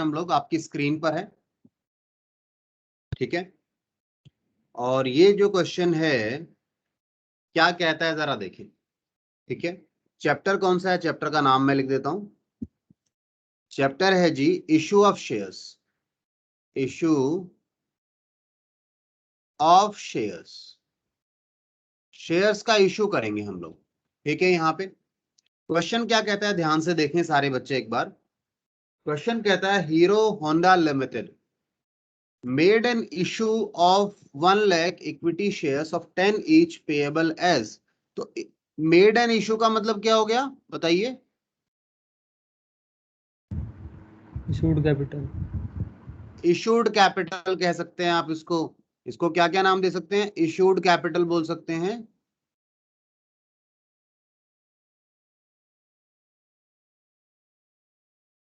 हम लोग, आपकी स्क्रीन पर है, ठीक है। और ये जो क्वेश्चन है क्या कहता है जरा देखिए, ठीक है। चैप्टर कौन सा है, चैप्टर का नाम मैं लिख देता हूं। चैप्टर है जी issue of shares, issue of shares, shares का इशू करेंगे हम लोग, ठीक है। यहाँ पे क्वेश्चन क्या कहता है, ध्यान से देखें सारे बच्चे एक बार। क्वेश्चन कहता है Hero Honda limited made an issue of 1 lakh equity shares of 10 each payable as. तो मेड एन इशू का मतलब क्या हो गया बताइए? इशूड कैपिटल, इशूड कैपिटल कह सकते हैं आप इसको। इसको क्या क्या नाम दे सकते हैं? इशूड कैपिटल बोल सकते हैं,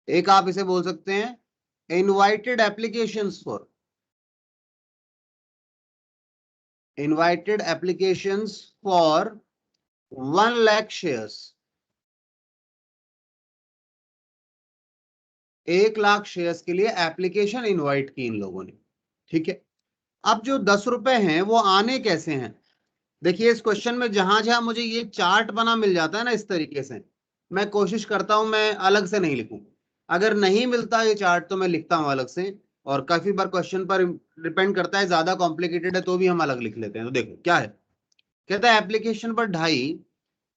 एक आप इसे बोल सकते हैं invited applications for, invited applications for 1 lakh shares, 1 lakh shares के लिए एप्लीकेशन इनवाइट की इन लोगों ने, ठीक है। अब जो 10 रुपए हैं वो आने कैसे हैं? देखिए इस क्वेश्चन में जहां जहां मुझे ये चार्ट बना मिल जाता है ना इस तरीके से, मैं कोशिश करता हूं मैं अलग से नहीं लिखूं। अगर नहीं मिलता ये चार्ट तो मैं लिखता हूं अलग से, और काफी बार क्वेश्चन पर डिपेंड करता है, ज्यादा कॉम्प्लिकेटेड है तो भी हम अलग लिख लेते हैं। तो देखो क्या है, कहता है एप्लीकेशन पर 2.5,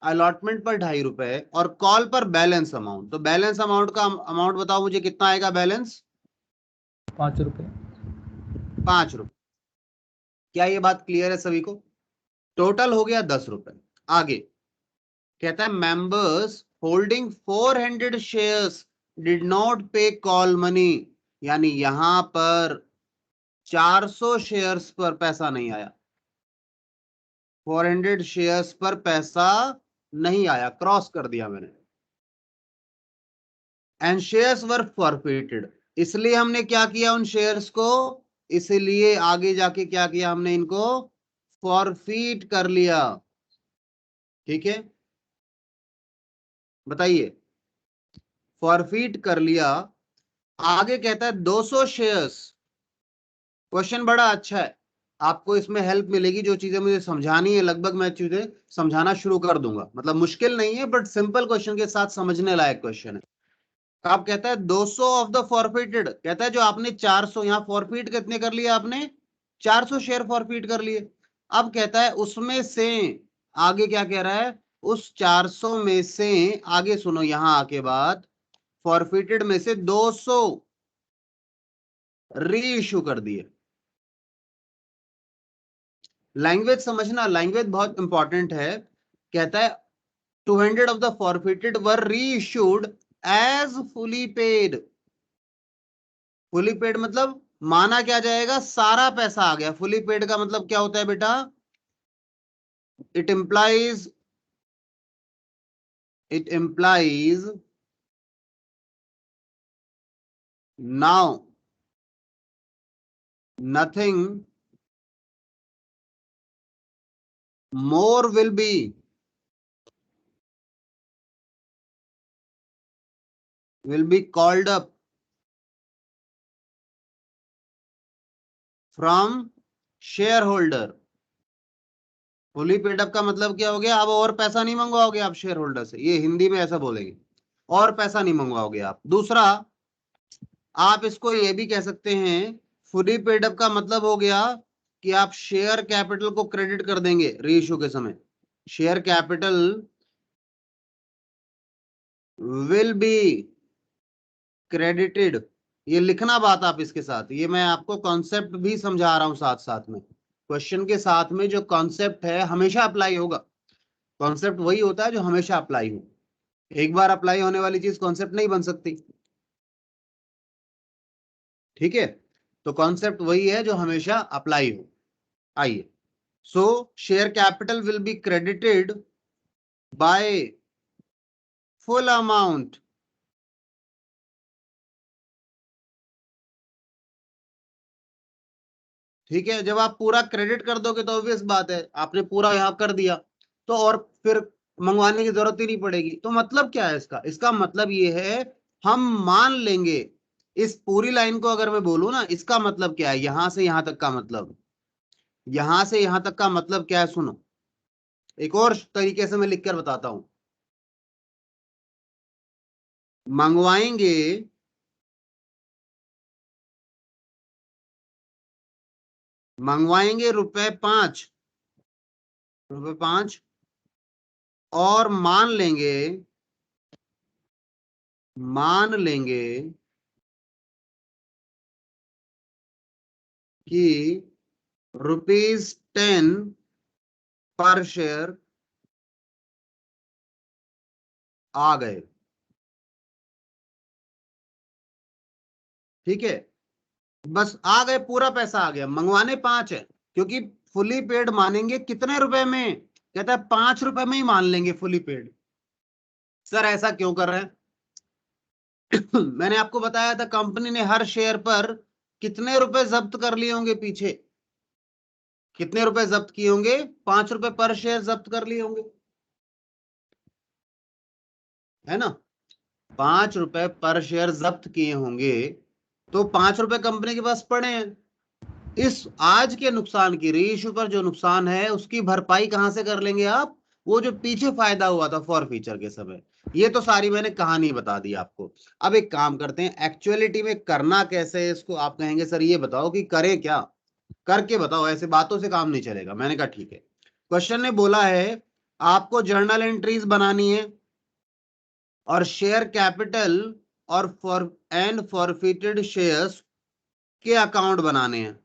अलॉटमेंट पर 2.5 रुपए और कॉल पर बैलेंस अमाउंट। तो बैलेंस अमाउंट का अमाउंट बताओ मुझे कितना आएगा बैलेंस? 5 रुपये। 5 रुपए। क्या ये बात क्लियर है सभी को? टोटल हो गया 10 रुपए। आगे कहता है members holding 400 shares did not पे कॉल मनी, यानी यहां पर 400 शेयर्स पर पैसा नहीं आया, 400 शेयर्स पर पैसा नहीं आया, क्रॉस कर दिया मैंने। एंड शेयर्स वर फॉरफिटेड, इसलिए हमने क्या किया उन शेयर्स को, इसलिए आगे जाके क्या किया हमने, इनको फॉरफिट कर लिया, ठीक है। बताइए, फॉरफिट कर लिया। आगे कहता है 200 शेयर्स। क्वेश्चन बड़ा अच्छा है, आपको इसमें हेल्प मिलेगी, जो चीजें मुझे समझानी है लगभग मैं चीजें समझाना शुरू कर दूंगा। मतलब मुश्किल नहीं है बट सिंपल क्वेश्चन के साथ समझने लायक क्वेश्चन है। आप कहता है 200 ऑफ द फॉरफिटेड, कहता है जो आपने 400, यहां फॉरफिट कितने कर लिए आपने? 400 शेयर फॉरफिट कर लिए। अब कहता है उसमें से, आगे क्या कह रहा है, उस 400 में से, आगे सुनो यहां आके बात, फॉरफिटेड में से 200 री इश्यू कर दिए। लैंग्वेज समझना, लैंग्वेज बहुत इंपॉर्टेंट है। कहता है 200 of the forfeited were reissued as fully paid. Fully paid मतलब माना क्या जाएगा, सारा पैसा आ गया। फुली पेड का मतलब क्या होता है बेटा? It implies, it implies now nothing more will be called up from shareholder। Fully paid up का मतलब क्या हो गया, अब और पैसा नहीं मंगवाओगे आप शेयर होल्डर से, ये हिंदी में ऐसा बोलेंगे, और पैसा नहीं मंगवाओगे आप। दूसरा आप इसको ये भी कह सकते हैं, फुली पेड अप का मतलब हो गया कि आप शेयर कैपिटल को क्रेडिट कर देंगे रीइश्यू के समय। Share capital will be credited, ये लिखना बात आप इसके साथ, ये मैं आपको कॉन्सेप्ट भी समझा रहा हूं साथ साथ में। क्वेश्चन के साथ में जो कॉन्सेप्ट है हमेशा अप्लाई होगा। कॉन्सेप्ट वही होता है जो हमेशा अप्लाई हो, एक बार अप्लाई होने वाली चीज कॉन्सेप्ट नहीं बन सकती, ठीक है। तो कॉन्सेप्ट वही है जो हमेशा अप्लाई हो। आइए, सो share capital will be credited bye full amount, ठीक है। जब आप पूरा क्रेडिट कर दोगे तो ऑब्वियस बात है आपने पूरा यहां कर दिया, तो और फिर मंगवाने की जरूरत ही नहीं पड़ेगी। तो मतलब क्या है इसका? इसका मतलब ये है हम मान लेंगे इस पूरी लाइन को अगर मैं बोलूं ना, इसका मतलब क्या है, यहां से यहां तक का मतलब, यहां से यहां तक का मतलब क्या है, सुनो एक और तरीके से मैं लिखकर बताता हूं। मंगवाएंगे मंगवाएंगे ₹5, ₹5, और मान लेंगे कि ₹10 पर शेयर आ गए। ठीक है, बस आ गए, पूरा पैसा आ गया, मंगवाने 5 है, क्योंकि फुली पेड मानेंगे कितने रुपए में, कहता है ₹5 में ही मान लेंगे फुली पेड। सर ऐसा क्यों कर रहे हैं? मैंने आपको बताया था कंपनी ने हर शेयर पर कितने रुपए जब्त कर लिए होंगे पीछे, कितने रुपए जब्त किए होंगे, ₹5 पर शेयर जब्त कर लिए होंगे, है ना? ₹5 पर शेयर जब्त किए होंगे, तो ₹5 कंपनी के पास पड़े हैं। इस आज के नुकसान की, रीइश्यू पर जो नुकसान है उसकी भरपाई कहां से कर लेंगे आप? वो जो पीछे फायदा हुआ था फॉर फ्यूचर के समय। ये तो सारी मैंने कहानी बता दी आपको। अब एक काम करते हैं, एक्चुअलिटी में करना कैसे है इसको। आप कहेंगे सर ये बताओ कि करें क्या, करके बताओ, ऐसे बातों से काम नहीं चलेगा। मैंने कहा ठीक है। क्वेश्चन ने बोला है आपको जर्नल एंट्रीज बनानी है और शेयर कैपिटल और फॉरफिटेड शेयर्स के अकाउंट बनाने हैं।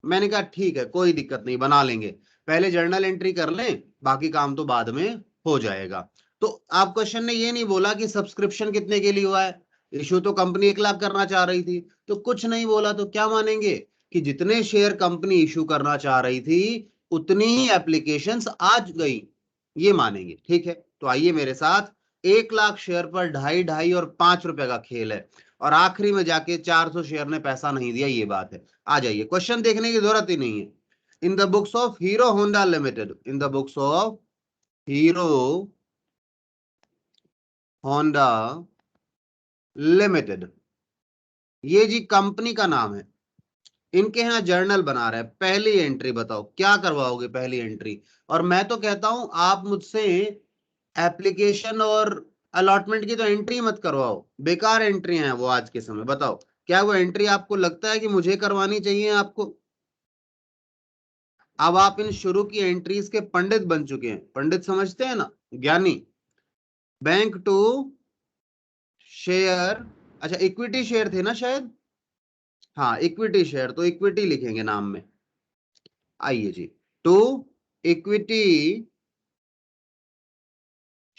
मैंने कहा ठीक है, कोई दिक्कत नहीं, बना लेंगे, पहले जर्नल एंट्री कर लें, बाकी काम तो बाद में हो जाएगा। तो आप क्वेश्चन ने ये नहीं बोला कि सब्सक्रिप्शन कितने के लिए हुआ है, इशू तो कंपनी 1 लाख करना चाह रही थी, तो कुछ नहीं बोला, तो क्या मानेंगे कि जितने शेयर कंपनी इशू करना चाह रही थी उतनी ही एप्लीकेशंस आज गई, ये मानेंगे। ठीक है, तो आइए मेरे साथ, 1 लाख शेयर पर 2.5 और ₹5 का खेल है, और आखिरी में जाके 400 शेयर ने पैसा नहीं दिया, ये बात है। आ जाइए, क्वेश्चन देखने की जरूरत ही नहीं है। In the books of hero Honda limited, in the books of hero Honda limited, ये जी कंपनी का नाम है, इनके यहाँ जर्नल बना रहे हैं। पहली एंट्री बताओ क्या करवाओगे, पहली एंट्री? और मैं तो कहता हूं आप मुझसे एप्लीकेशन और अलॉटमेंट की तो एंट्री मत करवाओ, बेकार एंट्री हैं वो आज के समय। बताओ क्या वो एंट्री आपको लगता है कि मुझे करवानी चाहिए आपको? अब आप इन शुरू की एंट्रीज के पंडित बन चुके हैं, पंडित समझते हैं ना, ज्ञानी। बैंक टू शेयर, अच्छा इक्विटी शेयर थे ना शायद, हाँ इक्विटी शेयर, तो इक्विटी लिखेंगे नाम में। आइए जी, to equity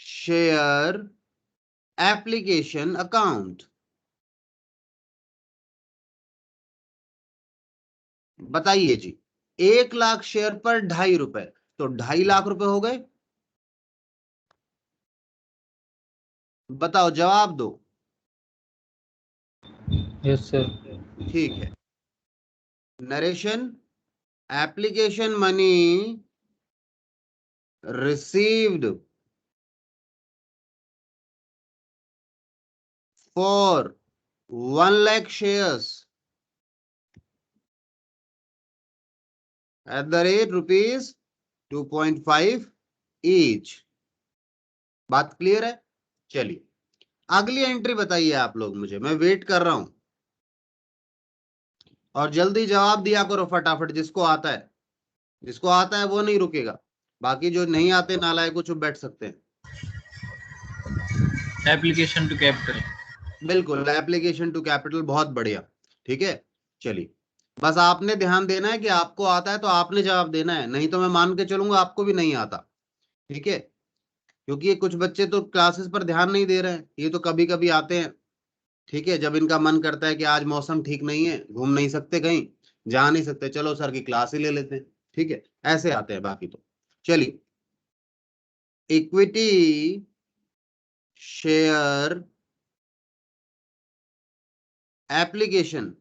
share application account. बताइए जी, 1 लाख शेयर पर ₹2.5, तो ₹2.5 लाख हो गए। बताओ, जवाब दो। Yes sir. ठीक है, narration, application money received for 1 lakh shares at the rate ₹2.5 each. बात क्लियर है? चलिए अगली एंट्री बताइए आप लोग मुझे, मैं वेट कर रहा हूं, और जल्दी जवाब दिया करो फटाफट, जिसको आता है, जिसको आता है वो नहीं रुकेगा, बाकी जो नहीं आते नालायक को चुप बैठ सकते हैं। Application to capital. बिल्कुल, एप्लीकेशन टू कैपिटल, बहुत बढ़िया। ठीक है, चलिए, बस आपने ध्यान देना है कि आपको आता है तो आपने जवाब देना है, नहीं तो मैं मान के चलूंगा आपको भी नहीं आता। ठीक है, क्योंकि ये कुछ बच्चे तो क्लासेस पर ध्यान नहीं दे रहे हैं, ये तो कभी कभी आते हैं। ठीक है, जब इनका मन करता है कि आज मौसम ठीक नहीं है, घूम नहीं सकते कहीं, जा नहीं सकते, चलो सर की क्लास ही ले लेते हैं। ठीक है, ऐसे आते हैं, बाकी तो चलिए, इक्विटी शेयर एप्लीकेशन,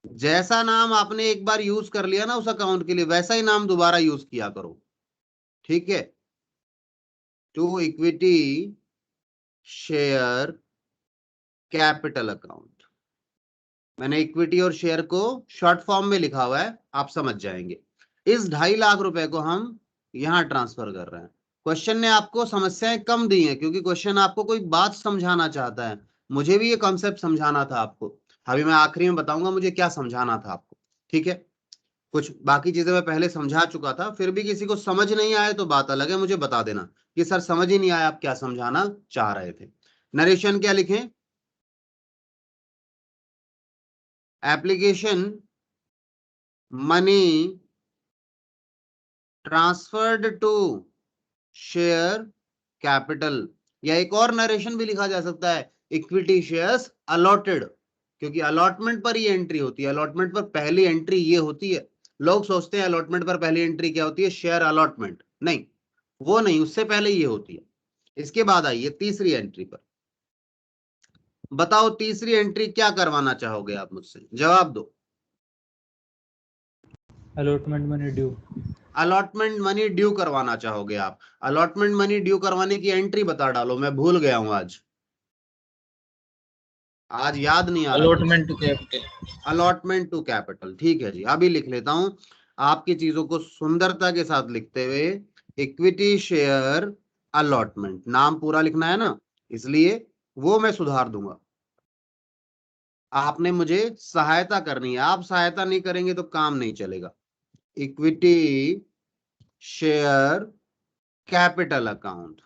जैसा नाम आपने एक बार यूज कर लिया ना उस अकाउंट के लिए, वैसा ही नाम दोबारा यूज किया करो। ठीक है, to equity share capital account. मैंने इक्विटी और शेयर को शॉर्ट फॉर्म में लिखा हुआ है, आप समझ जाएंगे। इस 2.5 लाख रुपए को हम यहां ट्रांसफर कर रहे हैं। क्वेश्चन ने आपको समस्याएं कम दी हैं क्योंकि क्वेश्चन आपको कोई बात समझाना चाहता है। मुझे भी ये कॉन्सेप्ट समझाना था आपको, अभी मैं आखिरी में बताऊंगा मुझे क्या समझाना था आपको। ठीक है, कुछ बाकी चीजें मैं पहले समझा चुका था, फिर भी किसी को समझ नहीं आए तो बात अलग है, मुझे बता देना कि सर समझ ही नहीं आया आप क्या समझाना चाह रहे थे। नरेशन क्या लिखें? Application money transferred to share capital, या एक और नरेशन भी लिखा जा सकता है, इक्विटी शेयर्स अलॉटेड, क्योंकि अलॉटमेंट पर ही एंट्री होती है। अलॉटमेंट पर पहली एंट्री ये होती है। लोग सोचते हैं अलॉटमेंट पर पहली एंट्री क्या होती है, शेयर अलॉटमेंट। नहीं, वो नहीं, उससे पहले ये होती है। इसके बाद आइए तीसरी एंट्री पर। बताओ तीसरी एंट्री क्या करवाना चाहोगे आप मुझसे, जवाब दो। Allotment money due. Allotment money due करवाना चाहोगे आप। अलॉटमेंट मनी ड्यू करवाने की एंट्री बता डालो, मैं भूल गया हूं आज, आज याद नहीं आ रहा कुछ। Allotment to capital. Allotment to capital, ठीक है जी, अभी लिख लेता हूं आपकी चीजों को सुंदरता के साथ लिखते हुए। इक्विटी शेयर अलॉटमेंट, नाम पूरा लिखना है ना, इसलिए वो मैं सुधार दूंगा। आपने मुझे सहायता करनी है, आप सहायता नहीं करेंगे तो काम नहीं चलेगा। Equity share capital account.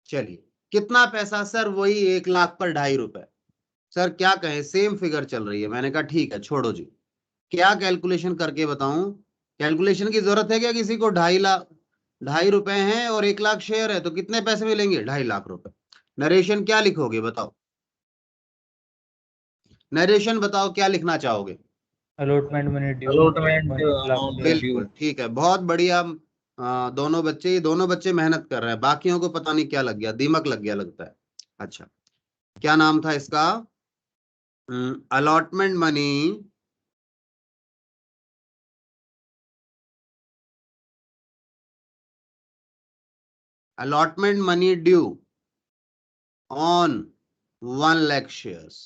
चलिए, कितना पैसा सर? वही 1 लाख पर 2.5 रुपए। सर क्या कहें, सेम फिगर चल रही है। मैंने कहा ठीक है छोड़ो जी, क्या कैलकुलेशन करके बताऊं? कैलकुलेशन की जरूरत है क्या किसी को? 2.5 लाख, 2.5 रुपए हैं और 1 लाख शेयर है तो कितने पैसे मिलेंगे? 2.5 लाख रुपए। नरेशन क्या लिखोगे बताओ? नरेशन बताओ क्या लिखना चाहोगे? Allotment money due. Allotment 1 lakh amount share. Due. बिल्कुल ठीक है, बहुत बढ़िया। दोनों बच्चे मेहनत कर रहे हैं, बाकियों को पता नहीं क्या लग गया, दिमक लग गया लगता है। अच्छा, क्या नाम था इसका? Allotment money allotment money due on 1 lakh shares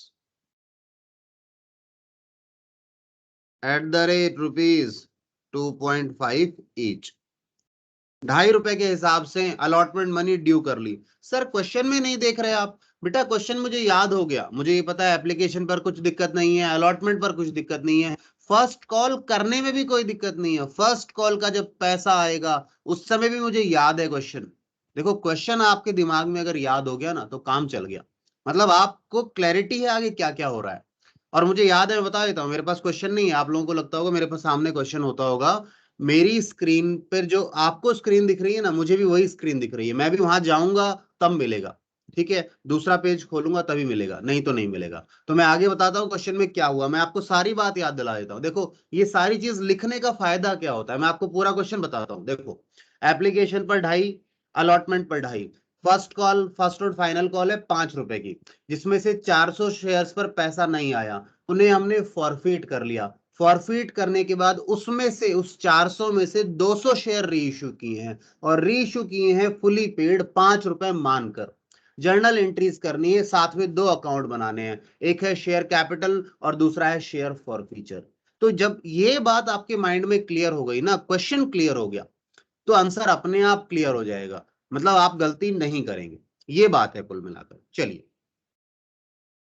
at the rate rupees 2.5 each। 2.5 रुपए के हिसाब से अलॉटमेंट मनी ड्यू कर ली। सर क्वेश्चन में नहीं देख रहे आप? बेटा क्वेश्चन मुझे याद हो गया, मुझे ये पता है एप्लीकेशन पर कुछ दिक्कत नहीं है, अलॉटमेंट पर कुछ दिक्कत नहीं है, फर्स्ट कॉल करने में भी कोई दिक्कत नहीं है। फर्स्ट कॉल का जब पैसा आएगा उस समय भी मुझे याद है क्वेश्चन। देखो क्वेश्चन आपके दिमाग में अगर याद हो गया ना तो काम चल गया, मतलब आपको क्लैरिटी है आगे क्या क्या हो रहा है। और मुझे याद है, मैं बता देता हूँ, मेरे पास क्वेश्चन नहीं है, आप लोगों को लगता होगा मेरे पास सामने क्वेश्चन होता होगा। मेरी स्क्रीन पर जो आपको स्क्रीन दिख रही है ना, मुझे भी वही स्क्रीन दिख रही है, मैं भी वहां जाऊंगा तब मिलेगा। ठीक है, दूसरा पेज खोलूंगा तभी मिलेगा, नहीं तो नहीं मिलेगा। तो मैं आगे बताता हूँ क्वेश्चन में क्या हुआ, मैं आपको सारी बात याद दिला देता हूँ। देखो ये सारी चीज लिखने का फायदा क्या होता है, मैं आपको पूरा क्वेश्चन बताता हूँ। देखो एप्लीकेशन पर 2.5, अलॉटमेंट पर 2.5, फर्स्ट कॉल, फर्स्ट और फाइनल कॉल है 5 रुपए की, जिसमें से 400 शेयर्स पर पैसा नहीं आया, उन्हें हमने फॉरफिट कर लिया। फॉरफिट करने के बाद उसमें से, उस 400 में से 200 शेयर री इश्यू किए हैं, और री इश्यू किए हैं फुली पेड 5 रुपए मानकर। जर्नल एंट्रीज करनी है, साथ में 2 अकाउंट बनाने हैं, एक है शेयर कैपिटल और दूसरा है शेयर फॉर फ्यूचर। तो जब ये बात आपके माइंड में क्लियर हो गई ना, क्वेश्चन क्लियर हो गया, तो आंसर अपने आप क्लियर हो जाएगा, मतलब आप गलती नहीं करेंगे। ये बात है कुल मिलाकर। चलिए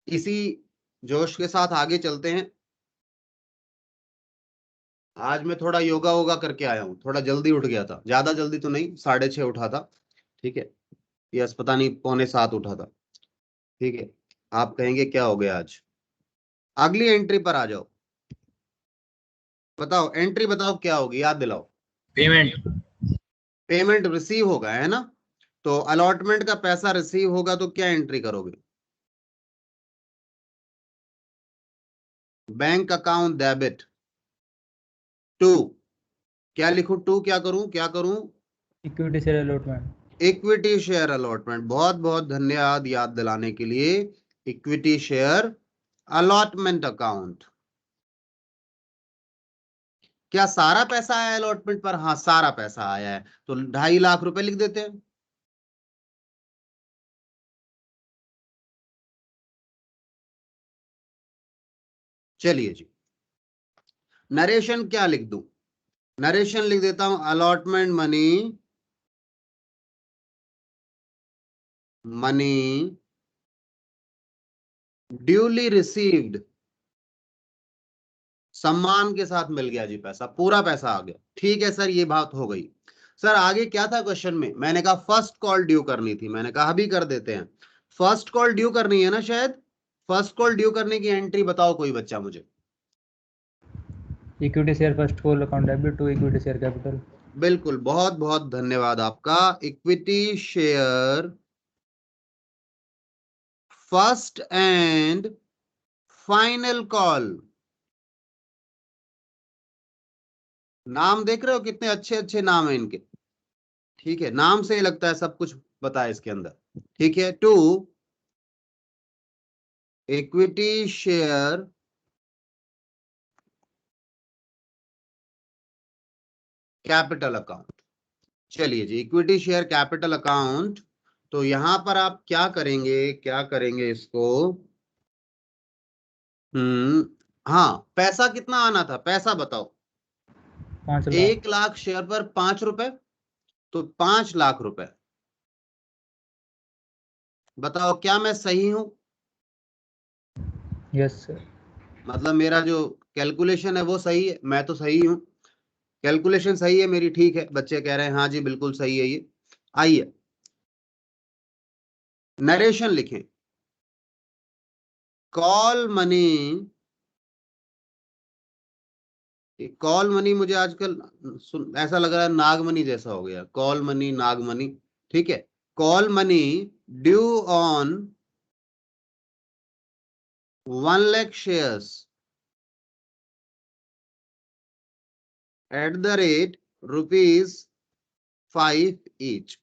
इसी जोश के साथ आगे चलते हैं। आज मैं थोड़ा योगा वोगा करके आया हूँ, थोड़ा जल्दी उठ गया था, ज्यादा जल्दी तो नहीं, 6:30 उठा था। ठीक है, यस पता नहीं 6:45 उठा था। ठीक है, आप कहेंगे क्या हो गया आज। अगली एंट्री पर आ जाओ, बताओ एंट्री बताओ क्या होगी, याद दिलाओ। पेमेंट। पेमेंट रिसीव होगा है ना, तो अलॉटमेंट का पैसा रिसीव होगा तो क्या एंट्री करोगे? बैंक अकाउंट डेबिट टू, क्या लिखूं? टू क्या करूं, क्या करूं? Equity share allotment. Equity share allotment, बहुत बहुत धन्यवाद याद दिलाने के लिए। Equity share allotment account. क्या सारा पैसा आया अलॉटमेंट पर? हाँ सारा पैसा आया है, तो 2.5 लाख रुपए लिख देते हैं। चलिए जी, नरेशन क्या लिख दूं? नरेशन लिख देता हूं अलॉटमेंट मनी ड्यूली रिसीव्ड, सम्मान के साथ मिल गया जी, पैसा, पूरा पैसा आ गया। ठीक है सर, ये बात हो गई। सर आगे क्या था क्वेश्चन में? मैंने कहा फर्स्ट कॉल ड्यू करनी थी, मैंने कहा अभी कर देते हैं। फर्स्ट कॉल ड्यू करनी है ना शायद? फर्स्ट कॉल ड्यू करने की एंट्री बताओ कोई बच्चा मुझे। Equity share first call account debit to equity share capital. बिल्कुल, बहुत बहुत धन्यवाद आपका। Equity share first and final call. नाम देख रहे हो कितने अच्छे अच्छे नाम है इनके? ठीक है, नाम से ही लगता है सब कुछ पता है इसके अंदर। ठीक है, to equity share capital account. चलिए जी, इक्विटी शेयर कैपिटल अकाउंट। तो यहां पर आप क्या करेंगे इसको? हाँ, पैसा कितना आना था, पैसा बताओ। 5 लाख। 1 लाख शेयर पर 5 रुपए, तो 5 लाख रुपए। बताओ क्या मैं सही हूं? Yes sir. मतलब मेरा जो कैलकुलेशन है वो सही है, मैं तो सही हूं, कैलकुलेशन सही है मेरी। ठीक है, बच्चे कह रहे हैं हाँ जी बिल्कुल सही है ये। आइए नरेशन लिखें। कॉल मनी, कॉल मनी मुझे आजकल ऐसा लग रहा है नागमनी जैसा हो गया, कॉल मनी नागमनी। ठीक है, call money due on 1 lakh shares at the rate ₹5 each.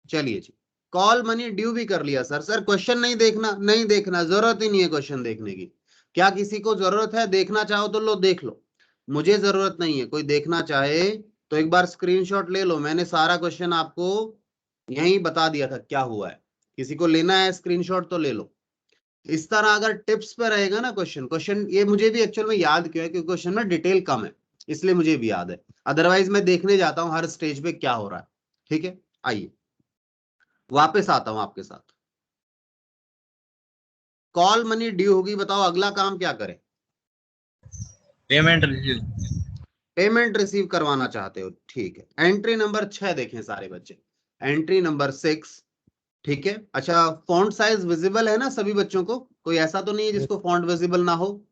चलिए जी, कॉल मनी ड्यू भी कर लिया सर। सर क्वेश्चन नहीं देखना, नहीं देखना, जरूरत ही नहीं है क्वेश्चन देखने की। क्या किसी को जरूरत है? देखना चाहो तो लो, देख लो, मुझे जरूरत नहीं है। कोई देखना चाहे तो एक बार स्क्रीनशॉट ले लो, मैंने सारा क्वेश्चन आपको यहीं बता दिया था क्या हुआ है। किसी को लेना है स्क्रीनशॉट तो ले लो। इस तरह अगर टिप्स पे रहेगा ना क्वेश्चन, ये मुझे भी एक्चुअल में याद क्यों है, क्योंकि क्वेश्चन में डिटेल कम है, इसलिए मुझे भी याद है। अदरवाइज मैं देखने जाता हूँ हर स्टेज पे क्या हो रहा है। ठीक है, आइए वापस आता हूं आपके साथ। कॉल मनी ड्यू होगी, बताओ अगला काम क्या करें? Payment receive. पेमेंट रिसीव करवाना चाहते हो, ठीक है। एंट्री नंबर 6 देखें सारे बच्चे, एंट्री नंबर 6। ठीक है, अच्छा फॉन्ट साइज विजिबल है ना सभी बच्चों को? कोई ऐसा तो नहीं है जिसको फॉन्ट विजिबल ना हो?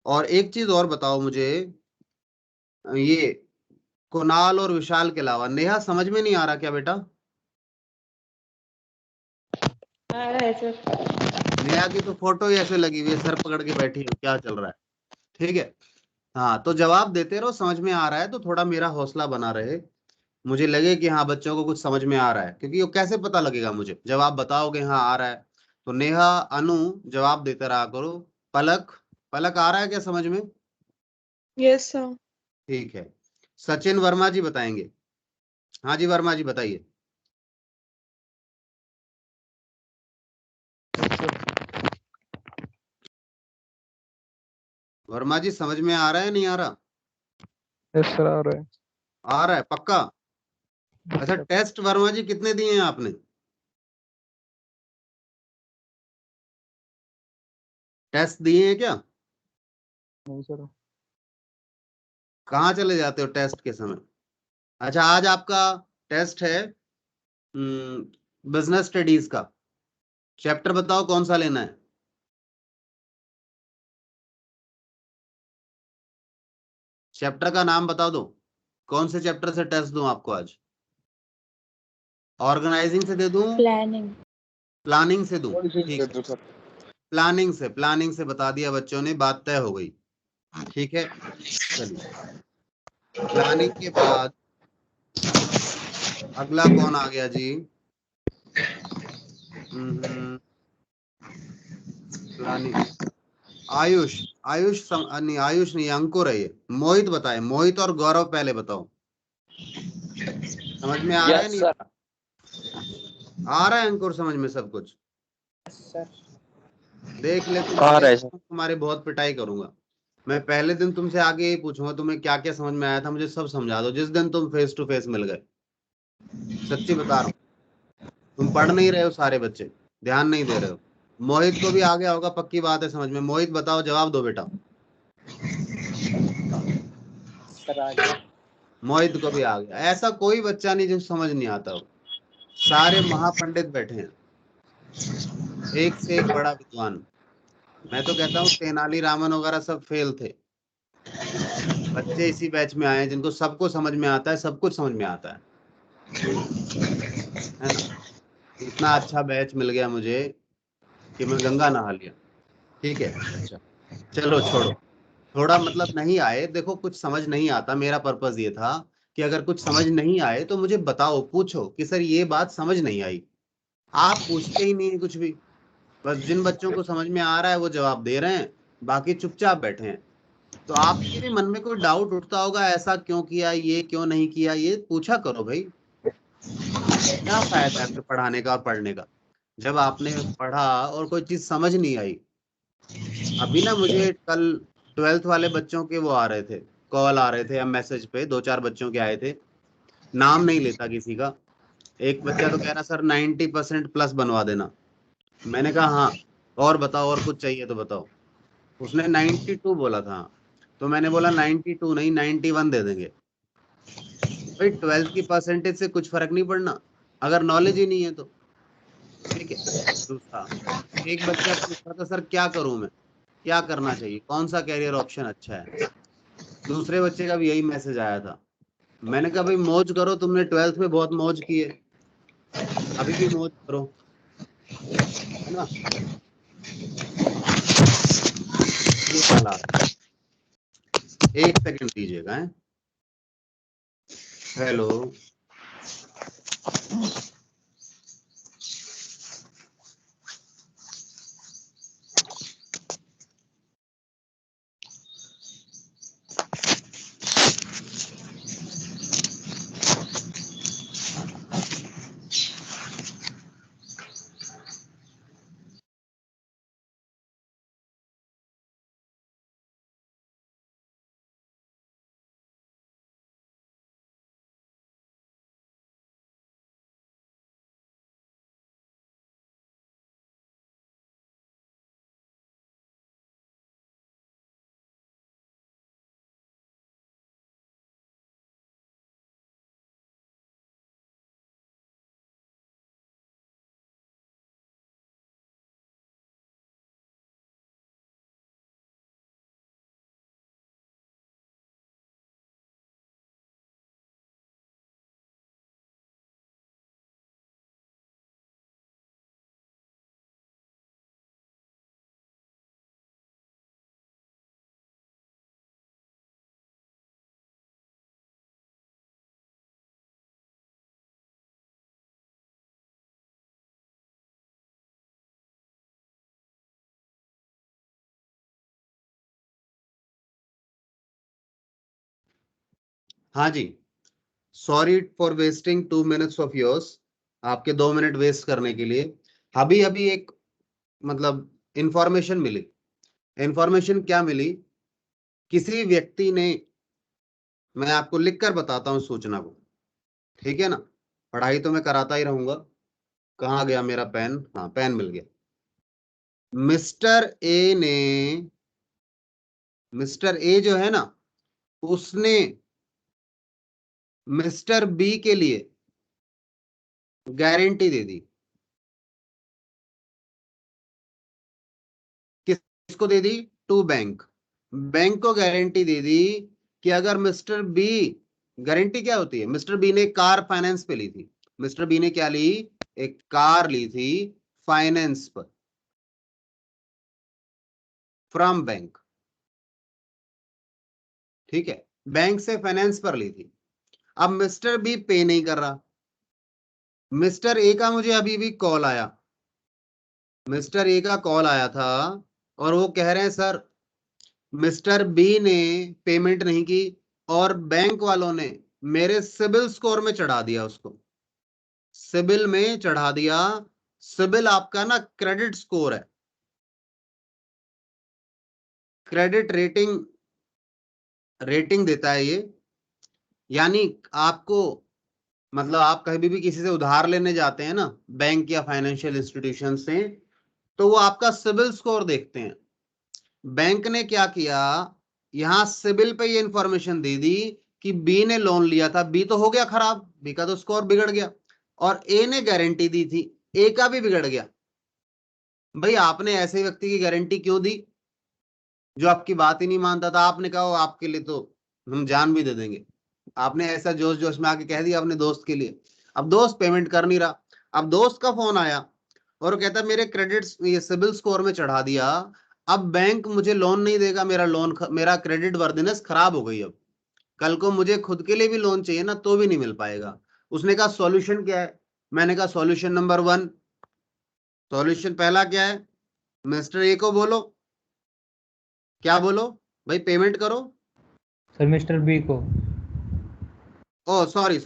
और एक चीज और बताओ मुझे, ये कुणाल और विशाल के अलावा नेहा समझ में नहीं आ रहा क्या बेटा? आ रहा है सर। नेहा की तो फोटो ही ऐसे लगी हुई है, सर पकड़ के बैठी है, क्या चल रहा है? ठीक है, हाँ तो जवाब देते रहो, समझ में आ रहा है तो थोड़ा मेरा हौसला बना रहे, मुझे लगे कि हाँ बच्चों को कुछ समझ में आ रहा है। क्योंकि वो कैसे पता लगेगा मुझे, जब आप बताओगे हाँ आ रहा है। तो नेहा, अनु जवाब देते रहा करो। पलक, पलक आ रहा है क्या समझ में? Yes sir. ठीक है, सचिन वर्मा जी बताएंगे। हाँ जी वर्मा जी बताइए। वर्मा जी समझ में आ रहा है नहीं आ रहा? यस सर, आ रहा है। आ रहा है पक्का? अच्छा टेस्ट वर्मा जी कितने दिए हैं आपने? टेस्ट दिए हैं क्या? नहीं सर। कहाँ चले जाते हो टेस्ट के समय? अच्छा आज आपका टेस्ट है बिजनेस स्टडीज का। चैप्टर बताओ कौन सा लेना है? चैप्टर का नाम बता दो, कौन से चैप्टर से टेस्ट दूं आपको आज? ऑर्गेनाइजिंग से दे दूं, प्लानिंग। प्लानिंग से दूं? पॉलिसी ठीक दे है, दो सर। प्लानिंग से बता दिया बच्चों ने, बात तय हो गई। ठीक है, चलिए प्लानिंग के बाद अगला कौन आ गया जी? प्लानिंग, आयुष, नहीं आयुष नहीं, अंकुर है ये। मोहित बताए, मोहित और गौरव पहले बताओ, समझ में आ रहा है नहीं? सर। आ रहा है अंकुर समझ में सब कुछ? सर देख ले तुम, आ रहा है सर। तुम्हारी बहुत पिटाई करूंगा मैं। पहले दिन तुमसे आगे यही पूछूंगा तुम्हें क्या क्या समझ में आया था, मुझे सब समझा दो जिस दिन तुम फेस टू फेस मिल गए। सच्ची बता रहा हूँ, तुम पढ़ नहीं रहे हो, सारे बच्चे ध्यान नहीं दे रहे हो। मोहित को भी आ गया होगा, पक्की बात है समझ में। मोहित बताओ, जवाब दो बेटा। सर आ गया। मोहित को भी आ गया। ऐसा कोई बच्चा नहीं जो समझ नहीं आता हो, सारे महापंडित बैठे हैं, एक से एक बड़ा विद्वान। मैं तो कहता हूँ तेनाली रामन वगैरह सब फेल थे, बच्चे इसी बैच में आए हैं जिनको सबको समझ में आता है, सब कुछ समझ में आता है ना। इतना अच्छा बैच मिल गया मुझे कि मैं गंगा नहा लिया। ठीक है, अच्छा चलो छोड़ो। थोड़ा मतलब नहीं आए, देखो कुछ समझ नहीं आता, मेरा पर्पस ये था कि अगर कुछ समझ नहीं आए तो मुझे बताओ, पूछो कि सर ये बात समझ नहीं आई। आप पूछते ही नहीं है कुछ भी, बस जिन बच्चों को समझ में आ रहा है वो जवाब दे रहे हैं, बाकी चुपचाप बैठे हैं। तो आपके भी मन में कोई डाउट उठता होगा, ऐसा क्यों किया, ये क्यों नहीं किया, ये पूछा करो भाई। क्या फायदा है फिर पढ़ाने का और पढ़ने का, जब आपने पढ़ा और कोई चीज समझ नहीं आई। अभी ना मुझे कल 12th वाले बच्चों के वो आ रहे थे, कॉल आ रहे थे या मैसेज पे, 2-4 बच्चों के आए थे। नाम नहीं लेता किसी का। एक बच्चा तो कह रहा सर 90% प्लस बनवा देना। मैंने कहा हाँ, और बताओ, और कुछ चाहिए तो बताओ। उसने 92 बोला था, तो मैंने बोला 92 नहीं 91 दे देंगे। भाई 12th की परसेंटेज से कुछ फर्क नहीं पड़ना, अगर नॉलेज ही नहीं है तो। ठीक है। दूसरा, एक बच्चा पूछ रहा था सर क्या करूं मैं, क्या करना चाहिए, कौन सा कैरियर ऑप्शन अच्छा है। दूसरे बच्चे का भी यही मैसेज आया था। मैंने कहा भाई मौज करो, तुमने 12th में बहुत मौज की है, अभी भी मौज करो, है ना। ये हालात। एक सेकंड दीजिएगा। हैं? हेलो। हाँ जी, sorry for wasting 2 minutes of yours, आपके 2 मिनट वेस्ट करने के लिए। अभी अभी एक मतलब इंफॉर्मेशन मिली। इंफॉर्मेशन क्या मिली, किसी व्यक्ति ने, मैं आपको लिखकर बताता हूँ सूचना को, ठीक है ना। पढ़ाई तो मैं कराता ही रहूंगा। कहाँ गया मेरा पेन, हाँ पेन मिल गया। मिस्टर ए ने, मिस्टर ए जो है ना, उसने मिस्टर बी के लिए गारंटी दे दी। किसको दे दी, टू बैंक। बैंक को गारंटी दे दी कि अगर मिस्टर बी, गारंटी क्या होती है, मिस्टर बी ने कार फाइनेंस पे ली थी। मिस्टर बी ने क्या ली, एक कार ली थी फाइनेंस पर, फ्रॉम बैंक। ठीक है, बैंक से फाइनेंस पर ली थी। अब मिस्टर बी पे नहीं कर रहा। मिस्टर ए का मुझे अभी भी कॉल आया, मिस्टर ए का कॉल आया था और वो कह रहे हैं सर मिस्टर बी ने पेमेंट नहीं की और बैंक वालों ने मेरे सिबिल स्कोर में चढ़ा दिया उसको, सिबिल में चढ़ा दिया। सिबिल आपका ना क्रेडिट स्कोर है, क्रेडिट रेटिंग देता है ये, यानी आपको मतलब आप कभी भी किसी से उधार लेने जाते हैं ना, बैंक या फाइनेंशियल इंस्टीट्यूशन से, तो वो आपका सिबिल स्कोर देखते हैं। बैंक ने क्या किया, यहां सिबिल पे ये इंफॉर्मेशन दे दी कि बी ने लोन लिया था, बी तो हो गया खराब, बी का तो स्कोर बिगड़ गया, और ए ने गारंटी दी थी, ए का भी बिगड़ गया। भाई आपने ऐसे व्यक्ति की गारंटी क्यों दी जो आपकी बात ही नहीं मानता था? आपने कहा आपके लिए तो हम जान भी दे देंगे, आपने ऐसा जोश जोश में आके कह दिया अपने दोस्त के लिए। अब दोस्त पेमेंट कर नहीं रहा, अब दोस्त का फोन आया और वो कहता है मेरे क्रेडिट ये सिबिल स्कोर में चढ़ा दिया, अब बैंक मुझे लोन नहीं देगा, मेरा क्रेडिट वर्दिनेस खराब हो गई, अब कल को मुझे खुद के लिए भी लोन चाहिए ना तो भी नहीं मिल पाएगा। उसने कहा सॉल्यूशन क्या है? मैंने कहा सॉल्यूशन नंबर 1, सॉल्यूशन पहला क्या है, मिस्टर ए को बोलो, क्या बोलो भाई, पेमेंट करो। सर मिस्टर बी को। ओ सॉरी,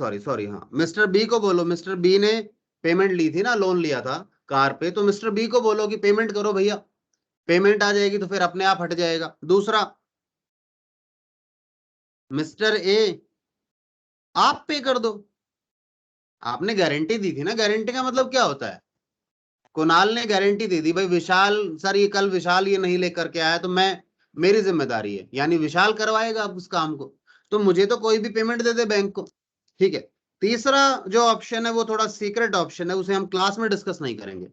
हाँ मिस्टर बी को बोलो, मिस्टर बी ने पेमेंट ली थी ना, लोन लिया था कार पे, तो मिस्टर बी को बोलो कि पेमेंट करो भैया, पेमेंट आ जाएगी तो फिर अपने आप हट जाएगा। दूसरा, मिस्टर ए आप पे कर दो, आपने गारंटी दी थी ना, गारंटी का मतलब क्या होता है, कुणाल ने गारंटी दे दी भाई विशाल सर, ये कल विशाल ये नहीं लेकर के आया तो मेरी जिम्मेदारी है, यानी विशाल करवाएगा उस काम को, तो मुझे तो कोई भी पेमेंट दे दे बैंक को, ठीक है। तीसरा जो ऑप्शन है वो थोड़ा सीक्रेट ऑप्शन है, उसे हम क्लास में डिस्कस नहीं करेंगे,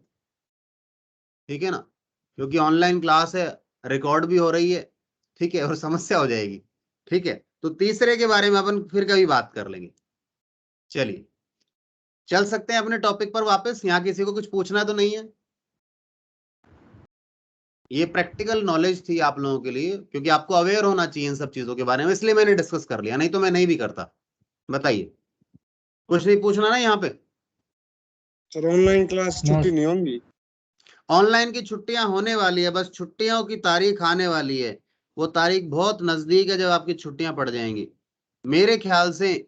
ठीक है ना, क्योंकि ऑनलाइन क्लास है, रिकॉर्ड भी हो रही है, ठीक है, और समस्या हो जाएगी, ठीक है। तो तीसरे के बारे में अपन फिर कभी बात कर लेंगे। चलिए चल सकते हैं अपने टॉपिक पर वापस, यहाँ किसी को कुछ पूछना तो नहीं है? ये प्रैक्टिकल नॉलेज थी आप लोगों के लिए, क्योंकि आपको अवेयर होना चाहिए इन सब चीजों के बारे में, इसलिए मैंने डिस्कस कर लिया, नहीं तो मैं नहीं भी करता। बताइए, कुछ नहीं पूछना ना यहाँ पे? सर ऑनलाइन क्लास छुट्टी नहीं होंगी? ऑनलाइन की छुट्टियां होने वाली है, बस छुट्टियों की तारीख आने वाली है, वो तारीख बहुत नजदीक है जब आपकी छुट्टियां पड़ जाएंगी। मेरे ख्याल से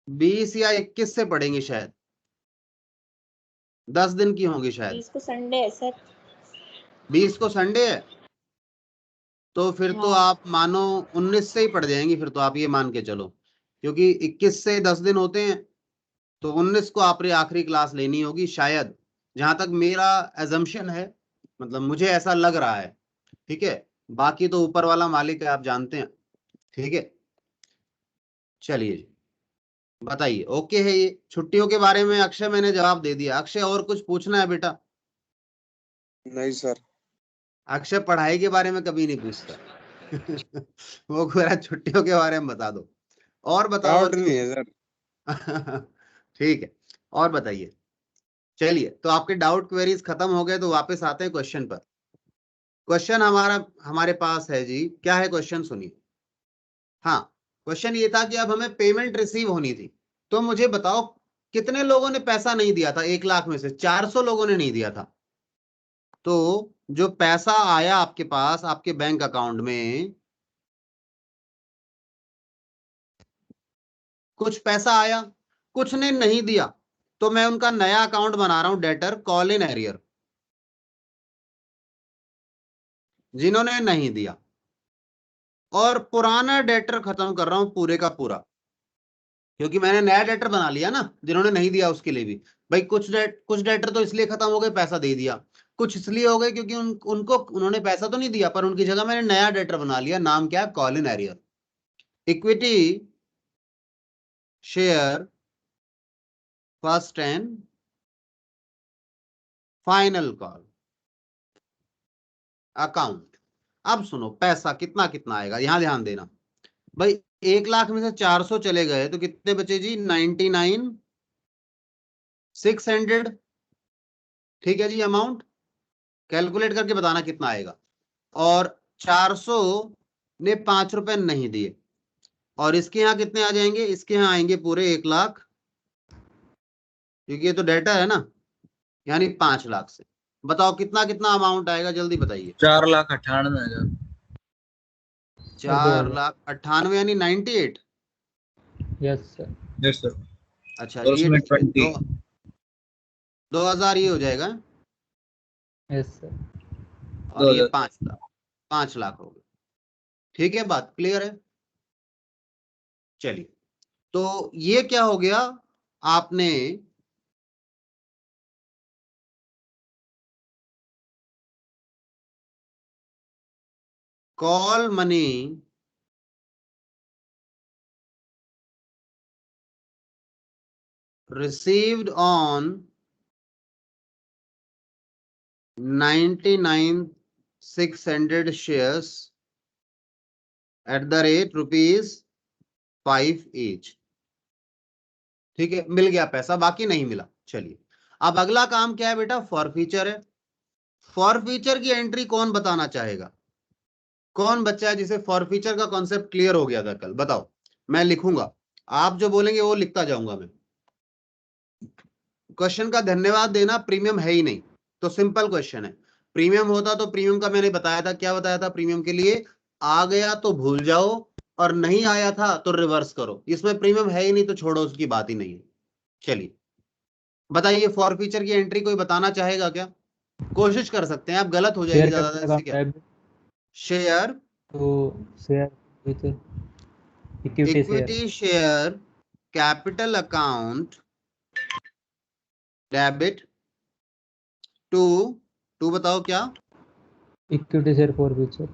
20 या 21 से पड़ेंगी शायद, 10 दिन की होंगी शायद। 20 को संडे है सर। 20 को संडे है, तो फिर तो आप मानो 19 से ही पड़ जाएंगी, फिर तो आप ये मान के चलो, क्योंकि 21 से 10 दिन होते हैं, तो 19 को आपने आखिरी क्लास लेनी होगी शायद, जहां तक मेरा एजम्पशन है, मतलब मुझे ऐसा लग रहा है, ठीक है। बाकी तो ऊपर वाला मालिक है, आप जानते हैं, ठीक है। चलिए बताइए, ओके है ये छुट्टियों के बारे में? अक्षय मैंने जवाब दे दिया। अक्षय और कुछ पूछना है बेटा? नहीं सर। अक्षय पढ़ाई के बारे में कभी नहीं पूछता वो मेरा छुट्टियों के बारे में बता दो। और बताओ, डाउट नहीं है सर। ठीक है, और बताइए। चलिए, तो आपके डाउट क्वेरीज खत्म हो गए, तो वापस आते हैं क्वेश्चन पर। क्वेश्चन हमारे पास है जी, क्या है क्वेश्चन सुनिए। हाँ, क्वेश्चन ये था कि अब हमें पेमेंट रिसीव होनी थी, तो मुझे बताओ कितने लोगों ने पैसा नहीं दिया था? 1 लाख में से 400 लोगों ने नहीं दिया था। तो जो पैसा आया आपके पास आपके बैंक अकाउंट में, कुछ पैसा आया, कुछ ने नहीं दिया, तो मैं उनका नया अकाउंट बना रहा हूं, डेटर कॉल इन एरियर, जिन्होंने नहीं दिया, और पुराना डेटर खत्म कर रहा हूं पूरे का पूरा, क्योंकि मैंने नया डेटर बना लिया ना, जिन्होंने नहीं दिया उसके लिए भी। भाई कुछ डेटर तो इसलिए खत्म हो गए, पैसा दे दिया, कुछ इसलिए हो गए क्योंकि उन्होंने पैसा तो नहीं दिया, पर उनकी जगह मैंने नया डेटर बना लिया, नाम क्या है? Call in arrear. Equity share first and final call account. अब सुनो, पैसा कितना कितना आएगा, यहां ध्यान देना भाई। 1 लाख में से 400 चले गए तो कितने बचे जी? 99,600, ठीक है जी। अमाउंट कैलकुलेट करके बताना कितना आएगा। और 400 ने 5 रुपए नहीं दिए, और इसके यहाँ कितने आ जाएंगे? इसके यहाँ आएंगे पूरे 1 लाख, क्योंकि ये तो डेटा है ना, यानी 5 लाख से। बताओ कितना कितना अमाउंट आएगा, जल्दी बताइए। 4,98,000। 4,98,000 यानी 98। Yes sir. Yes sir. अच्छा, और ये उसमें 20। 2000 ये हो जाएगा, यस सर। और ये 2000। 5 लाख। 5 लाख हो गए। ठीक है, बात क्लियर है? चलिए, तो ये क्या हो गया, आपने call money received on 99,600 shares at the rate ₹5 each। ठीक है, मिल गया पैसा, बाकी नहीं मिला। चलिए, अब अगला काम क्या है बेटा, फॉरफीचर है। फॉरफीचर की एंट्री कौन बताना चाहेगा? कौन बच्चा है जिसे फॉरफीचर का कॉन्सेप्ट क्लियर हो गया था कल? बताओ, मैं लिखूंगा, आप जो बोलेंगे वो लिखता जाऊंगा मैं। क्वेश्चन का धन्यवाद देना, प्रीमियम है ही नहीं तो सिंपल क्वेश्चन है। प्रीमियम होता तो प्रीमियम का मैंने बताया था, क्या बताया था प्रीमियम के लिए? आ गया तो भूल जाओ और नहीं आया था तो रिवर्स करो। इसमें प्रीमियम है ही नहीं तो छोड़ो, उसकी बात ही नहीं है। चलिए बताइए, फॉरफीचर की एंट्री कोई बताना चाहेगा क्या? कोशिश कर सकते हैं, आप गलत हो जाएगी ज्यादा इससे क्या। शेयर तो share with equity share capital account debit to बताओ क्या? Equity share forfeiture.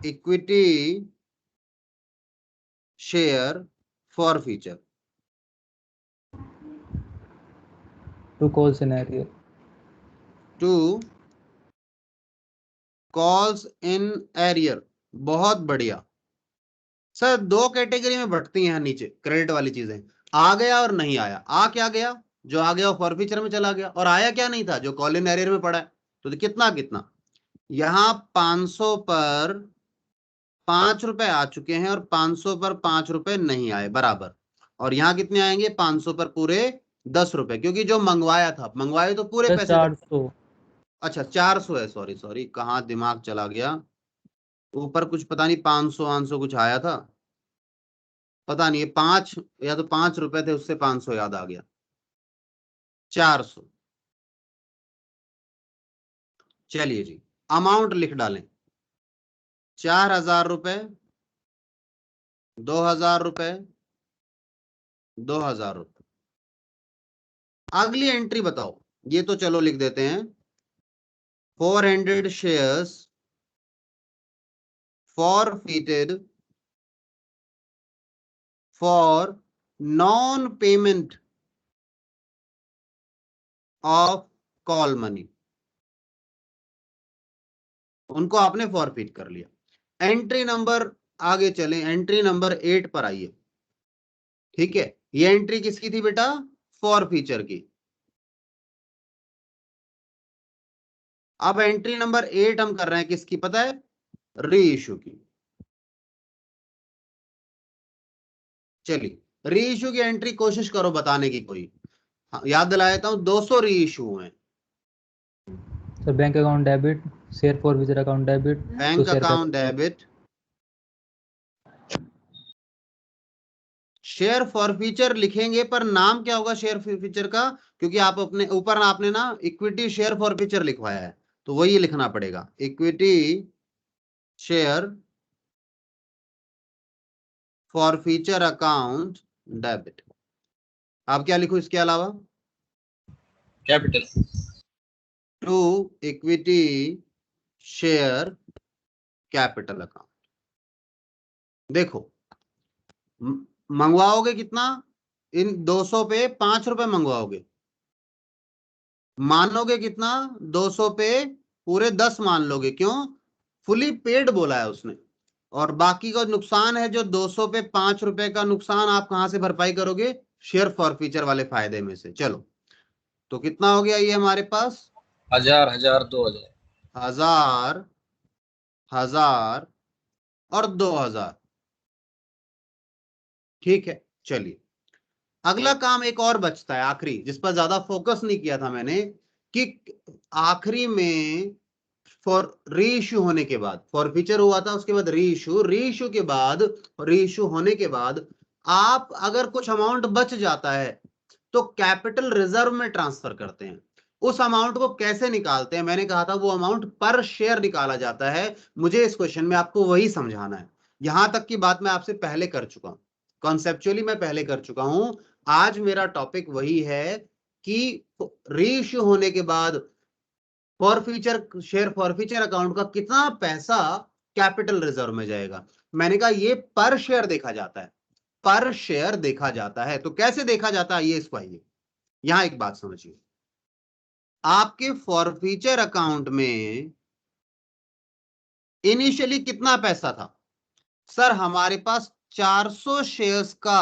Equity share forfeiture two call scenario. Two calls in arrear. बहुत बढ़िया सर, 2 कैटेगरी में बढ़ती हैं नीचे क्रेडिट वाली चीजें, आ गया और नहीं आया। आ क्या गया? जो आ गया वो फॉरफीचर में चला गया, और आया क्या नहीं था? जो कॉल इन एरियर में पड़ा है। तो कितना कितना, यहां 500 पर 5 रुपए आ चुके हैं और 500 पर 5 रुपए नहीं आए, बराबर। और यहाँ कितने आएंगे? 500 पर पूरे 10 रुपए, क्योंकि जो मंगवाया था, मंगवाए तो पूरे पैसे थे। 400। अच्छा 400 है, सॉरी सॉरी, कहाँ दिमाग चला गया, ऊपर कुछ पता नहीं 500 500 कुछ आया था, पता नहीं, 5 या तो 5 रुपए थे, उससे 500 याद आ गया, 400। चलिए जी, अमाउंट लिख डालें, 4,000 रुपए, 2,000 रुपए, 2,000 रुपए। अगली एंट्री बताओ, ये तो चलो लिख देते हैं, 400 shares forfeited for non-payment of call money। उनको आपने फॉरफिट कर लिया। एंट्री नंबर, आगे चलें, एंट्री नंबर 8 पर आइए। ठीक है, ये एंट्री किसकी थी बेटा? फॉरफीचर की। अब एंट्री नंबर 8 हम कर रहे हैं किसकी, पता है? री इशू की। चलिए, री इशू की एंट्री कोशिश करो बताने की कोई। हाँ, याद दिला देता हूं, 200 री इशू हुए। Sir bank account debit, share forfeiture account debit, bank account debit, share forfeiture लिखेंगे पर नाम क्या होगा शेयर फॉरफीचर का? क्योंकि आप अपने ऊपर आपने ना इक्विटी शेयर फॉरफीचर लिखवाया है, तो वही लिखना पड़ेगा, equity share forfeiture account debit. आप क्या लिखो इसके अलावा? Capital to equity share capital account. देखो, मंगवाओगे कितना? इन 200 पे 5 रुपए मंगवाओगे, मानोगे कितना? 200 पे पूरे 10 मान लोगे, क्यों? फुली पेड बोला है उसने। और बाकी का नुकसान है जो 200 पे 5 रुपए का नुकसान, आप कहां से भरपाई करोगे? शेयर फॉरफीचर वाले फायदे में से। चलो, तो कितना हो गया ये हमारे पास? 1000 1000 2000 1000 1000 और 2000। ठीक है, चलिए अगला काम एक और बचता है आखिरी, जिस पर ज्यादा फोकस नहीं किया था मैंने, कि आखिरी में फॉर री इश्यू होने के बाद, फॉरफीचर हुआ था, उसके बाद री इश्यू के बाद, री इश्यू होने के बाद आप अगर कुछ अमाउंट बच जाता है तो कैपिटल रिजर्व में ट्रांसफर करते हैं। उस अमाउंट को कैसे निकालते हैं? मैंने कहा था वो अमाउंट पर शेयर निकाला जाता है। मुझे इस क्वेश्चन में आपको वही समझाना है। यहां तक की बात मैं आपसे पहले कर चुका हूं, कॉन्सेप्चुअली मैं पहले कर चुका हूं। आज मेरा टॉपिक वही है कि रीइश्यू होने के बाद फॉरफीचर शेयर फॉरफीचर अकाउंट का कितना पैसा कैपिटल रिजर्व में जाएगा। मैंने कहा ये पर शेयर देखा जाता है, पर शेयर देखा जाता है। तो कैसे देखा जाता है ये इसको आइए यहां एक बात समझिए। आपके फॉरफीचर अकाउंट में इनिशियली कितना पैसा था? सर हमारे पास 400 शेयर्स का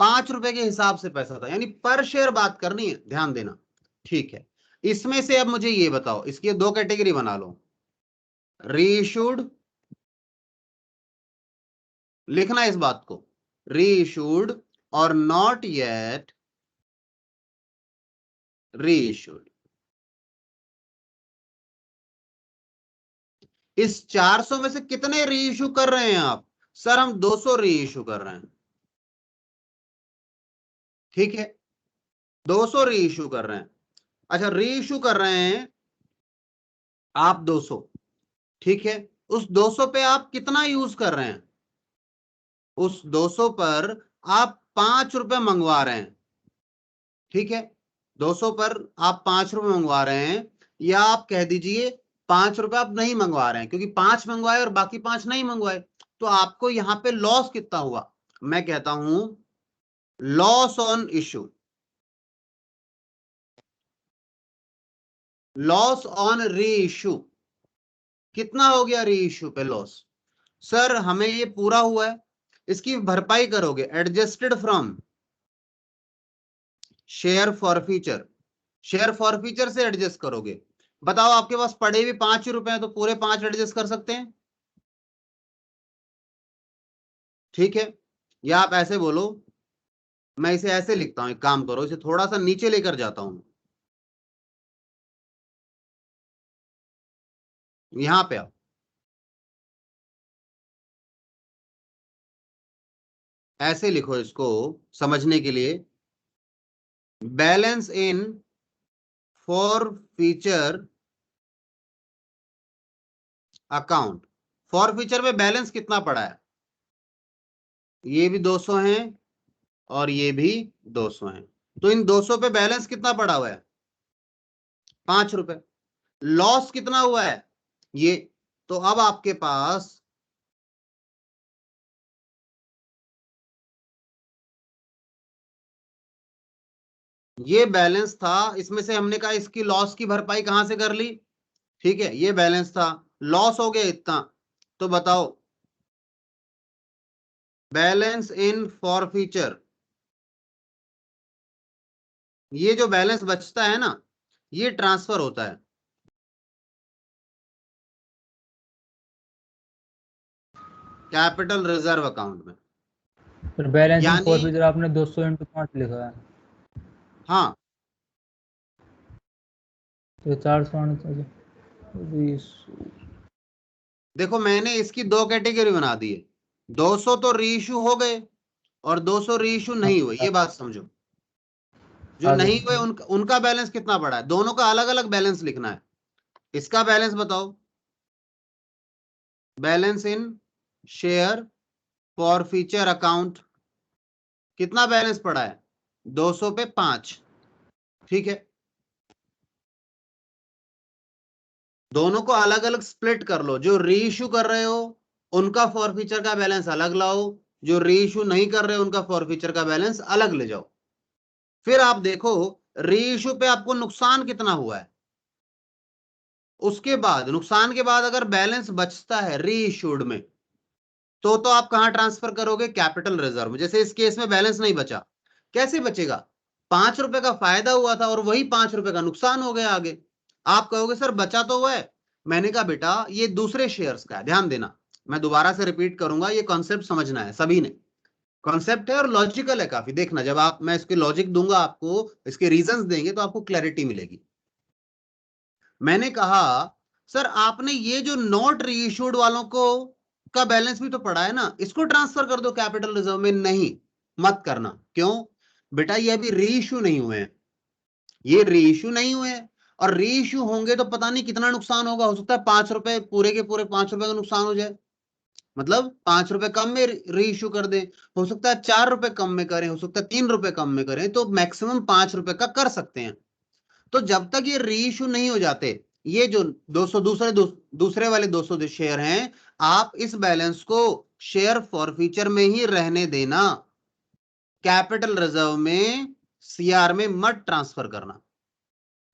5 रुपए के हिसाब से पैसा था, यानी पर शेयर बात करनी है, ध्यान देना। ठीक है, इसमें से अब मुझे ये बताओ, इसकी दो कैटेगरी बना लो, रीइश्यूड, लिखना इस बात को, रीइश्यूड और नॉट येट रीइश्यूड। इस 400 में से कितने रीइश्यू कर रहे हैं आप? सर हम 200 रीइश्यू कर रहे हैं। ठीक है, 200 रीइश्यू कर रहे हैं। अच्छा, रीइश्यू कर रहे हैं आप 200, ठीक है। उस 200 पे आप कितना यूज कर रहे हैं? उस 200 पर आप 5 रुपए मंगवा रहे हैं, ठीक है। 200 पर आप 5 रुपए मंगवा रहे हैं, या आप कह दीजिए 5 रुपए आप नहीं मंगवा रहे हैं, क्योंकि 5 मंगवाए और बाकी 5 नहीं मंगवाए, तो आपको यहां पे लॉस कितना हुआ? मैं कहता हूं loss on issue, loss on री इश्यू। कितना हो गया री इश्यू पे लॉस? सर हमें ये पूरा हुआ है, इसकी भरपाई करोगे adjusted from share forfeiture, share forfeiture से एडजस्ट करोगे। बताओ आपके पास पड़े भी 5 रुपए हैं, तो पूरे 5 एडजस्ट कर सकते हैं, ठीक है। या आप ऐसे बोलो, मैं इसे ऐसे लिखता हूं, एक काम करो, इसे थोड़ा सा नीचे लेकर जाता हूं, यहां पे आओ, ऐसे लिखो इसको समझने के लिए, बैलेंस इन फॉरफीचर अकाउंट। फॉरफीचर में बैलेंस कितना पड़ा है? ये भी 200 हैं और ये भी 200 हैं, तो इन 200 पे बैलेंस कितना पड़ा हुआ है? 5 रुपए। लॉस कितना हुआ है? ये, तो अब आपके पास ये बैलेंस था, इसमें से हमने कहा इसकी लॉस की भरपाई कहां से कर ली, ठीक है। ये बैलेंस था, लॉस हो गया इतना, तो बताओ बैलेंस इन फॉरफीचर, ये जो बैलेंस बचता है ना, ये ट्रांसफर होता है कैपिटल रिजर्व अकाउंट में। फिर बैलेंस इन यानी फॉरफीचर आपने 200 × 5 लिखा है, हाँ, तो 400 देखो मैंने इसकी दो कैटेगरी बना दी है, 200 तो रीइश्यू हो गए और 200 रीइश्यू नहीं हुए, ये बात समझो। जो नहीं हुए उनका बैलेंस कितना पड़ा है? दोनों का अलग अलग बैलेंस लिखना है। इसका बैलेंस बताओ, बैलेंस इन शेयर फॉरफीचर अकाउंट, कितना बैलेंस पड़ा है? 200 पे 5, ठीक है। दोनों को अलग अलग स्प्लिट कर लो, जो रीइश्यू कर रहे हो उनका फॉरफीचर का बैलेंस अलग लाओ, जो रीइश्यू नहीं कर रहे हो उनका फॉरफीचर का बैलेंस अलग ले जाओ। फिर आप देखो रीइश्यू पे आपको नुकसान कितना हुआ है, उसके बाद नुकसान के बाद अगर बैलेंस बचता है रीइश्यूड में, तो आप कहां ट्रांसफर करोगे? कैपिटल रिजर्व में। जैसे इस केस में बैलेंस नहीं बचा, कैसे बचेगा? 5 रुपए का फायदा हुआ था और वही 5 रुपए का नुकसान हो गया आगे। आप कहोगे सर बचा तो हुआ है। मैंने कहा बेटा ये दूसरे शेयर्स का है, ध्यान देना, मैं दोबारा से रिपीट करूंगा, ये कॉन्सेप्ट समझना है सभी ने। कॉन्सेप्ट है और लॉजिकल है काफी, देखना जब आप, मैं इसके लॉजिक दूंगा आपको, इसके रीजंस देंगे तो आपको क्लैरिटी मिलेगी। मैंने कहा सर आपने ये जो नॉट रीइश्यूड वालों को का बैलेंस भी तो पड़ा है ना, इसको ट्रांसफर कर दो कैपिटल रिजर्व में। नहीं, मत करना। क्यों बेटा? ये अभी रीइश्यू नहीं हुए हैं, ये री इश्यू नहीं हुए हैं, और री इश्यू होंगे तो पता नहीं कितना नुकसान होगा। हो सकता है 5 रुपए पूरे के पूरे 5 रुपए का नुकसान हो जाए, मतलब 5 रुपए कम में री इश्यू कर दें। हो सकता है 4 रुपए कम में करें, हो सकता है 3 रुपए कम में करें, तो मैक्सिमम 5 रुपए का कर सकते हैं। तो जब तक ये री इश्यू नहीं हो जाते, ये जो 200 दूसरे वाले 200 शेयर हैं, आप इस बैलेंस को शेयर फॉरफीचर में ही रहने देना, कैपिटल रिजर्व में सीआर में मत ट्रांसफर करना।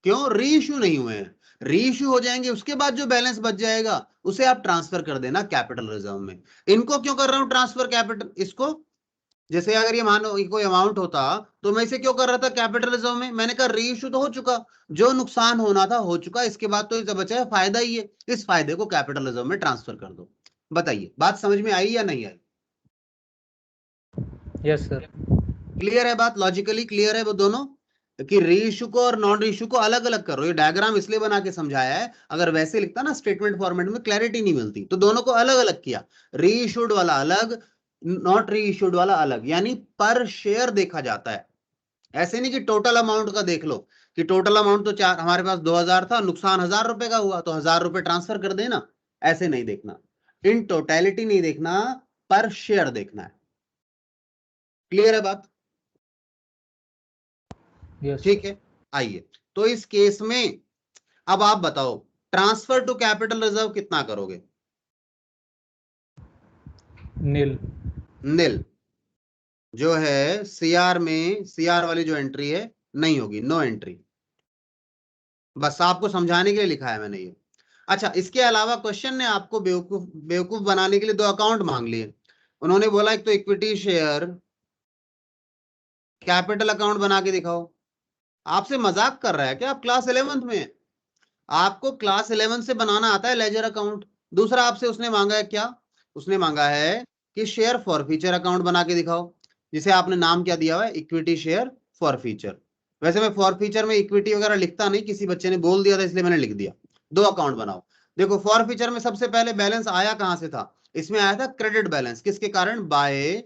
क्यों? री इश्यू नहीं हुए हैं। री इश्यू हो जाएंगे, उसके बाद जो बैलेंस बच जाएगा उसे आप ट्रांसफर कर देना कैपिटल रिजर्व में। इनको क्यों कर रहा हूं ट्रांसफर कैपिटल? इसको जैसे अगर ये मानो कोई अमाउंट होता तो मैं इसे क्यों कर रहा था कैपिटल रिजर्व में? मैंने कहा री इश्यू तो हो चुका, जो नुकसान होना था हो चुका, इसके बाद तो बचा है फायदा ही है, इस फायदे को कैपिटल रिजर्व में ट्रांसफर कर दो। बताइए बात समझ में आई या नहीं आई? Yes sir. क्लियर है बात? लॉजिकली क्लियर है वो दोनों, कि री इश्यू को और नॉन री इश्यू को अलग अलग करो। ये डायग्राम इसलिए बना के समझाया है, अगर वैसे लिखता ना स्टेटमेंट फॉर्मेट में क्लैरिटी नहीं मिलती, तो दोनों को अलग अलग किया। री इश्यूड वाला अलग, नॉट री इश्यूड वाला अलग, यानी पर शेयर देखा जाता है। ऐसे नहीं कि टोटल अमाउंट का देख लो कि टोटल अमाउंट तो हमारे पास 2000 था, नुकसान 1000 रुपए का हुआ तो 1000 रुपए ट्रांसफर कर देना, ऐसे नहीं देखना। इन टोटलिटी नहीं देखना, पर शेयर देखना है। क्लियर है बात? यस। ठीक है, आइए तो इस केस में अब आप बताओ ट्रांसफर टू कैपिटल रिजर्व कितना करोगे? नील। नील। जो है सीआर में, सीआर वाली जो एंट्री है नहीं होगी, नो एंट्री। बस आपको समझाने के लिए लिखा है मैंने ये। अच्छा, इसके अलावा क्वेश्चन ने आपको बेवकूफ बनाने के लिए 2 अकाउंट मांग लिए। उन्होंने बोला एक तो इक्विटी शेयर कैपिटल अकाउंट बना के दिखाओ। आपसे मजाक कर रहा है क्या? आप क्लास 11th में हैं, आपको क्लास 11 से बनाना आता है लेजर अकाउंट। दूसरा आपसे उसने मांगा है क्या? उसने मांगा है कि शेयर फॉर फीचर अकाउंट बना के दिखाओ, जिसे आपने नाम क्या दिया हुआ है? Equity share for feature. वैसे मैं फॉर फीचर में इक्विटी वगैरह लिखता नहीं, किसी बच्चे ने बोल दिया था इसलिए मैंने लिख दिया। 2 अकाउंट बनाओ। देखो फॉर फीचर में सबसे पहले बैलेंस आया कहां से था? इसमें आया था क्रेडिट बैलेंस। किसके कारण? बाय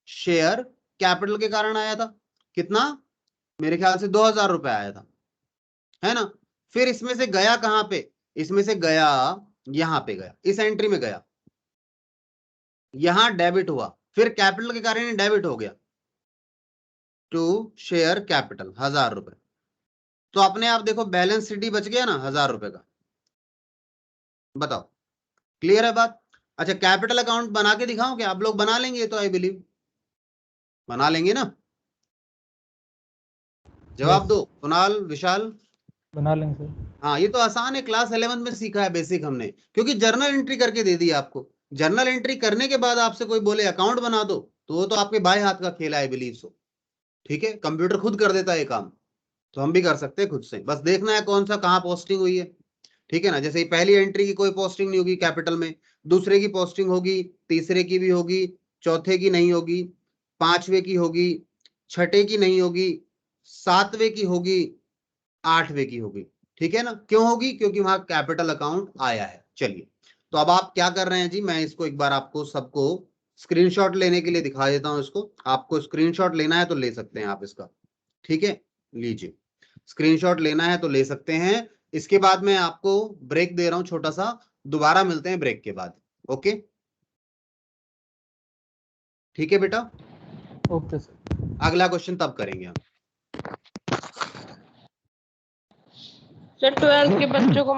शेयर कैपिटल के कारण आया था। कितना? मेरे ख्याल से 2000 रुपए आया था, है ना। फिर इसमें से गया कहां पे? इसमें से गया यहां पे गया, इस एंट्री में गया, यहां डेबिट हुआ, फिर कैपिटल के कारण डेबिट हो गया टू शेयर कैपिटल 1000 रुपए। तो अपने आप देखो बैलेंस शीट बच गया ना 1000 रुपए का। बताओ क्लियर है बात? अच्छा, कैपिटल अकाउंट बना के दिखाओ क्या? आप लोग बना लेंगे तो, आई बिलीव बना लेंगे ना। जवाब Yes. दो कुणाल, विशाल। बना लेंगे सर। हाँ, ये तो आसान है, क्लास 11 में सीखा है बेसिक हमने, क्योंकि जर्नल एंट्री करके दे दी आपको। जर्नल एंट्री करने के बाद आपसे कोई बोले अकाउंट बना दो, तो वो तो आपके बाएं हाथ का खेल है, आई बिलीव सो। ठीक है, कंप्यूटर खुद कर देता है ये काम, तो हम भी कर सकते हैं खुद से। बस देखना है कौन सा कहाँ पोस्टिंग हुई है, ठीक है ना। जैसे पहली एंट्री की कोई पोस्टिंग नहीं होगी कैपिटल में, दूसरे की पोस्टिंग होगी, तीसरे की भी होगी, चौथे की नहीं होगी, पांचवे की होगी, छठे की नहीं होगी, सातवें की होगी, आठवें की होगी। ठीक है ना। क्यों होगी? क्योंकि वहां कैपिटल अकाउंट आया है। चलिए, तो अब आप क्या कर रहे हैं जी, मैं इसको एक बार आपको सबको स्क्रीनशॉट लेने के लिए दिखा देता हूं। इसको आपको स्क्रीनशॉट लेना है तो ले सकते हैं आप इसका, ठीक है, लीजिए। स्क्रीनशॉट लेना है तो ले सकते हैं। इसके बाद मैं आपको ब्रेक दे रहा हूं छोटा सा, दोबारा मिलते हैं ब्रेक के बाद। ओके, ठीक है बेटा। Okay sir. अगला क्वेश्चन तब करेंगे हम। सर 12th के बच्चों को